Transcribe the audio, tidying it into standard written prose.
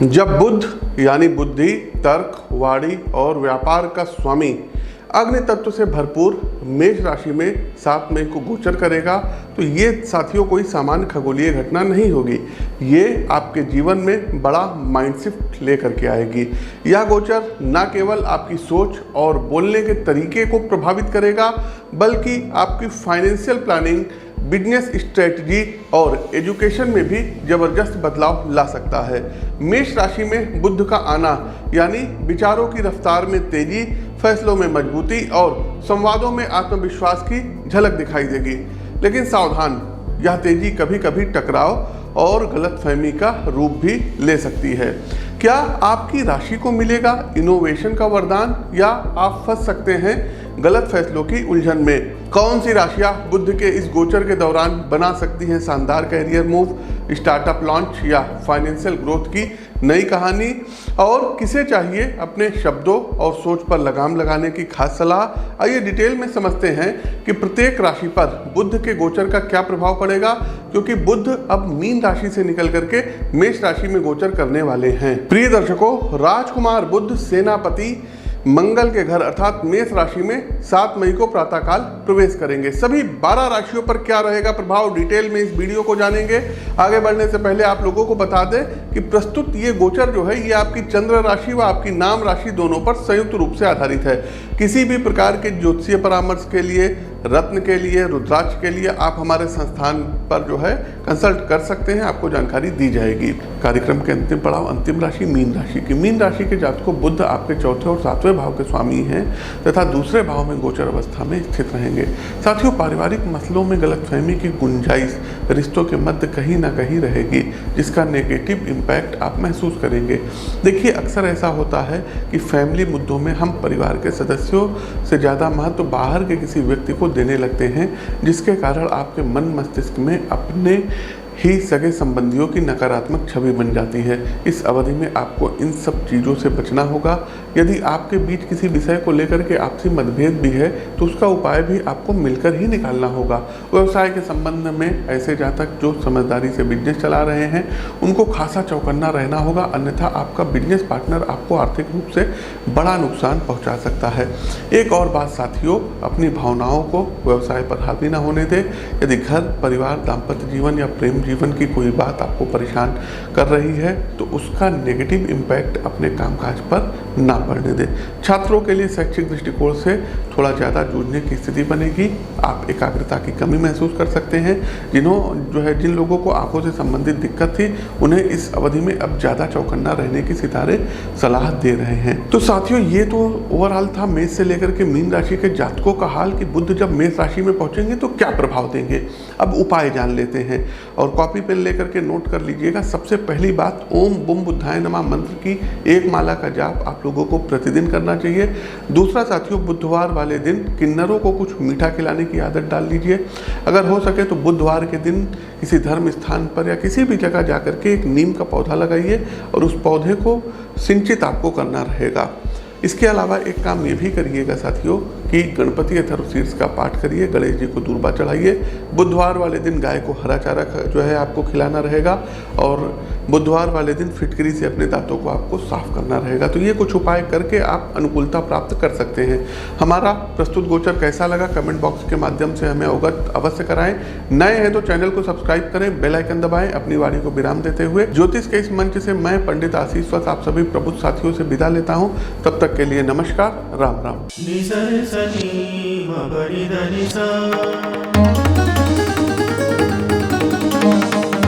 जब बुध यानी बुद्धि, तर्क, वाणी और व्यापार का स्वामी अग्नि तत्व से भरपूर मेष राशि में 7 मई को गोचर करेगा तो ये साथियों कोई सामान्य खगोलीय घटना नहीं होगी। ये आपके जीवन में बड़ा माइंड शिफ्ट लेकर के आएगी। यह गोचर न केवल आपकी सोच और बोलने के तरीके को प्रभावित करेगा बल्कि आपकी फाइनेंशियल प्लानिंग, बिजनेस स्ट्रेटजी और एजुकेशन में भी जबरदस्त बदलाव ला सकता है। मेष राशि में बुध का आना यानी विचारों की रफ्तार में तेजी, फैसलों में मजबूती और संवादों में आत्मविश्वास की झलक दिखाई देगी। लेकिन सावधान, यह तेजी कभी कभी टकराव और गलतफहमी का रूप भी ले सकती है। क्या आपकी राशि को मिलेगा इनोवेशन का वरदान या आप फंस सकते हैं गलत फैसलों की उलझन में? कौन सी राशियां बुध के इस गोचर के दौरान बना सकती हैं शानदार कैरियर मूव, स्टार्टअप लॉन्च या फाइनेंशियल ग्रोथ की नई कहानी? और किसे चाहिए अपने शब्दों और सोच पर लगाम लगाने की खास सलाह? आइए डिटेल में समझते हैं कि प्रत्येक राशि पर बुध के गोचर का क्या प्रभाव पड़ेगा, क्योंकि बुध अब मीन राशि से निकल करके मेष राशि में गोचर करने वाले हैं। प्रिय दर्शकों, राजकुमार बुध सेनापति मंगल के घर अर्थात मेष राशि में 7 मई को प्रातःकाल प्रवेश करेंगे। सभी 12 राशियों पर क्या रहेगा प्रभाव, डिटेल में इस वीडियो को जानेंगे। आगे बढ़ने से पहले आप लोगों को बता दें कि प्रस्तुत ये गोचर जो है ये आपकी चंद्र राशि व आपकी नाम राशि दोनों पर संयुक्त रूप से आधारित है। किसी भी प्रकार के ज्योतिषीय परामर्श के लिए, रत्न के लिए, रुद्राक्ष के लिए आप हमारे संस्थान पर जो है कंसल्ट कर सकते हैं, आपको जानकारी दी जाएगी। कार्यक्रम के अंतिम पड़ाव अंतिम राशि मीन राशि की। मीन राशि के जातकों बुध आपके चौथे और 7वें भाव के स्वामी हैं तथा दूसरे भाव में गोचर अवस्था में स्थित रहेंगे। साथियों, पारिवारिक मसलों में गलतफहमी की गुंजाइश रिश्तों के मध्य कहीं ना कहीं रहेगी, जिसका नेगेटिव इम्पैक्ट आप महसूस करेंगे। देखिए, अक्सर ऐसा होता है कि फैमिली मुद्दों में हम परिवार के सदस्यों से ज़्यादा महत्व बाहर के किसी व्यक्ति को देने लगते हैं, जिसके कारण आपके मन मस्तिष्क में अपने ही सगे संबंधियों की नकारात्मक छवि बन जाती है। इस अवधि में आपको इन सब चीज़ों से बचना होगा। यदि आपके बीच किसी विषय को लेकर के आपसी मतभेद भी है तो उसका उपाय भी आपको मिलकर ही निकालना होगा। व्यवसाय के संबंध में ऐसे जातक जो समझदारी से बिजनेस चला रहे हैं उनको खासा चौकन्ना रहना होगा, अन्यथा आपका बिजनेस पार्टनर आपको आर्थिक रूप से बड़ा नुकसान पहुँचा सकता है। एक और बात साथियों, अपनी भावनाओं को व्यवसाय पर हावी न होने दें। यदि घर, परिवार, दाम्पत्य जीवन या प्रेम जीवन की कोई बात आपको परेशान कर रही है तो उसका नेगेटिव इम्पैक्ट अपने कामकाज पर ना पड़ने दें। छात्रों के लिए शैक्षिक दृष्टिकोण से थोड़ा ज़्यादा जूझने की स्थिति बनेगी। आप एकाग्रता की कमी महसूस कर सकते हैं। जिन लोगों को आंखों से संबंधित दिक्कत थी उन्हें इस अवधि में अब ज़्यादा चौकन्ना रहने की सितारे सलाह दे रहे हैं। तो साथियों, ये तो ओवरऑल था मेष से लेकर के मीन राशि के जातकों का हाल कि बुध जब मेष राशि में पहुंचेंगे तो क्या प्रभाव देंगे। अब उपाय जान लेते हैं और कॉपी पेन लेकर के नोट कर लीजिएगा। सबसे पहली बात, ओम बुम बुद्धाय नमः मंत्र की एक माला का जाप आप लोगों को प्रतिदिन करना चाहिए। दूसरा साथियों, बुधवार वाले दिन किन्नरों को कुछ मीठा खिलाने की आदत डाल लीजिए। अगर हो सके तो बुधवार के दिन किसी धर्म स्थान पर या किसी भी जगह जाकर के एक नीम का पौधा लगाइए और उस पौधे को सिंचित आपको करना रहेगा। इसके अलावा एक काम ये भी करिएगा साथियों कि गणपति अथर्वशीर्ष का पाठ करिए, गणेश जी को दूर्वा चढ़ाइए। बुधवार वाले दिन गाय को हरा चारा जो है आपको खिलाना रहेगा और बुधवार वाले दिन फिटकरी से अपने दांतों को आपको साफ करना रहेगा। तो ये कुछ उपाय करके आप अनुकूलता प्राप्त कर सकते हैं। हमारा प्रस्तुत गोचर कैसा लगा कमेंट बॉक्स के माध्यम से हमें अवगत अवश्य कराएं। नए हैं तो चैनल को सब्सक्राइब करें, बेल आइकन दबाएं। अपनी वाणी को विराम देते हुए ज्योतिष के इस मंच से मैं पंडित आशीष वत्स आप सभी प्रबुद्ध साथियों से विदा लेता हूँ। तब तक के लिए नमस्कार, राम राम।